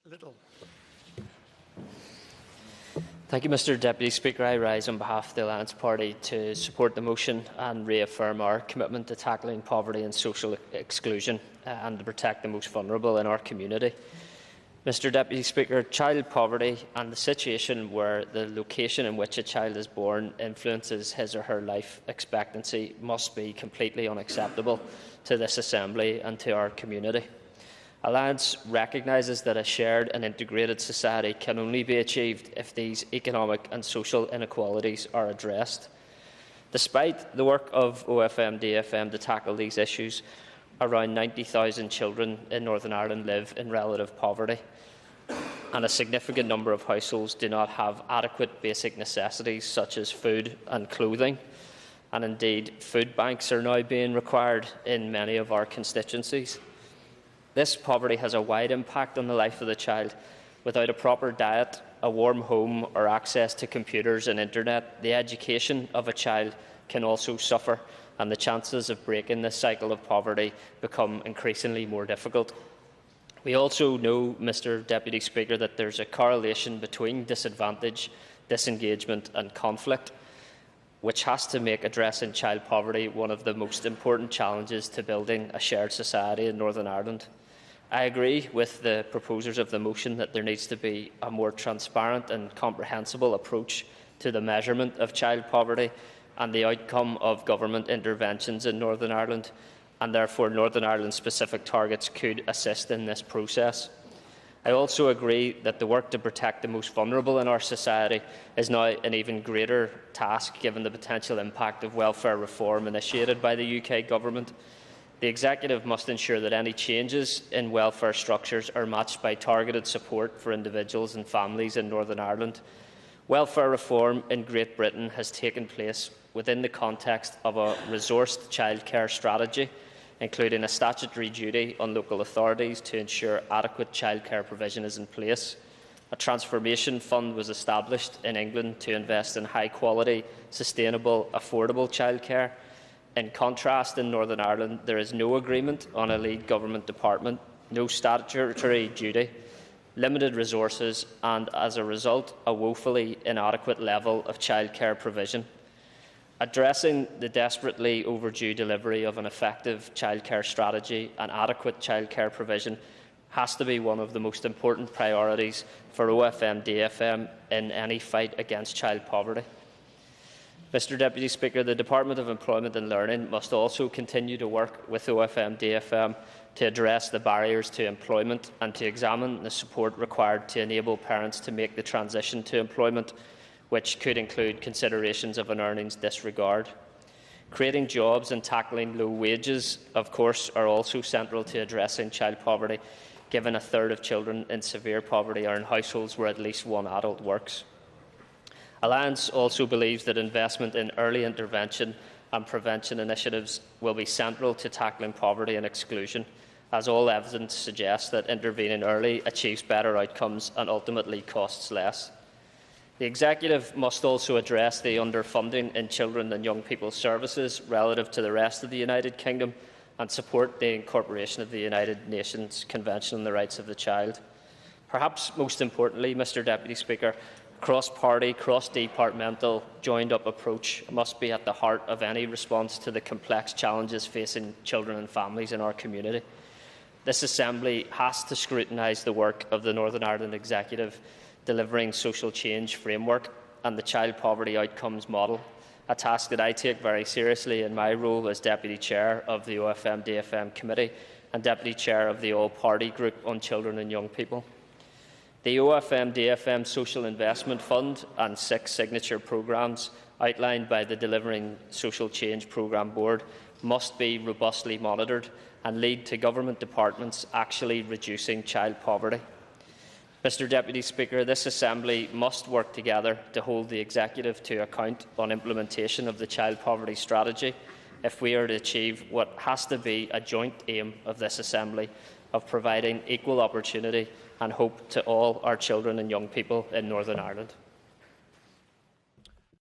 Lyttle. Thank you, Mr Deputy Speaker. I rise on behalf of the Alliance Party to support the motion and reaffirm our commitment to tackling poverty and social exclusion and to protect the most vulnerable in our community. Mr Deputy Speaker, child poverty and the situation where the location in which a child is born influences his or her life expectancy must be completely unacceptable to this Assembly and to our community. Alliance recognises that a shared and integrated society can only be achieved if these economic and social inequalities are addressed. Despite the work of OFM-DFM to tackle these issues, around 90,000 children in Northern Ireland live in relative poverty, and a significant number of households do not have adequate basic necessities such as food and clothing. And indeed, food banks are now being required in many of our constituencies. This poverty has a wide impact on the life of the child. Without a proper diet, a warm home or access to computers and internet, the education of a child can also suffer, and the chances of breaking this cycle of poverty become increasingly more difficult. We also know, Mr Deputy Speaker, that there is a correlation between disadvantage, disengagement and conflict, which has to make addressing child poverty one of the most important challenges to building a shared society in Northern Ireland. I agree with the proposers of the motion that there needs to be a more transparent and comprehensible approach to the measurement of child poverty and the outcome of government interventions in Northern Ireland, and therefore Northern Ireland-specific targets could assist in this process. I also agree that the work to protect the most vulnerable in our society is now an even greater task given the potential impact of welfare reform initiated by the UK Government. The Executive must ensure that any changes in welfare structures are matched by targeted support for individuals and families in Northern Ireland. Welfare reform in Great Britain has taken place within the context of a resourced childcare strategy, including a statutory duty on local authorities to ensure adequate childcare provision is in place. A transformation fund was established in England to invest in high-quality, sustainable, affordable childcare. In contrast, in Northern Ireland, there is no agreement on a lead government department, no statutory duty, limited resources and, as a result, a woefully inadequate level of childcare provision. Addressing the desperately overdue delivery of an effective childcare strategy and adequate childcare provision has to be one of the most important priorities for OFM-DFM in any fight against child poverty. Mr Deputy Speaker, the Department of Employment and Learning must also continue to work with OFM-DFM to address the barriers to employment and to examine the support required to enable parents to make the transition to employment, which could include considerations of an earnings disregard. Creating jobs and tackling low wages, of course, are also central to addressing child poverty, given a third of children in severe poverty are in households where at least one adult works. Alliance also believes that investment in early intervention and prevention initiatives will be central to tackling poverty and exclusion, as all evidence suggests that intervening early achieves better outcomes and ultimately costs less. The Executive must also address the underfunding in children and young people's services relative to the rest of the United Kingdom and support the incorporation of the United Nations Convention on the Rights of the Child. Perhaps most importantly, Mr Deputy Speaker, cross-party, cross-departmental, joined-up approach must be at the heart of any response to the complex challenges facing children and families in our community. This Assembly has to scrutinise the work of the Northern Ireland Executive delivering social change framework and the child poverty outcomes model, a task that I take very seriously in my role as Deputy Chair of the OFM-DFM Committee and Deputy Chair of the All-Party Group on Children and Young People. The OFM-DFM Social Investment Fund and 6 signature programmes outlined by the Delivering Social Change Programme Board must be robustly monitored and lead to government departments actually reducing child poverty. Mr Deputy Speaker, this Assembly must work together to hold the Executive to account on implementation of the child poverty strategy if we are to achieve what has to be a joint aim of this Assembly of providing equal opportunity and hope to all our children and young people in Northern Ireland.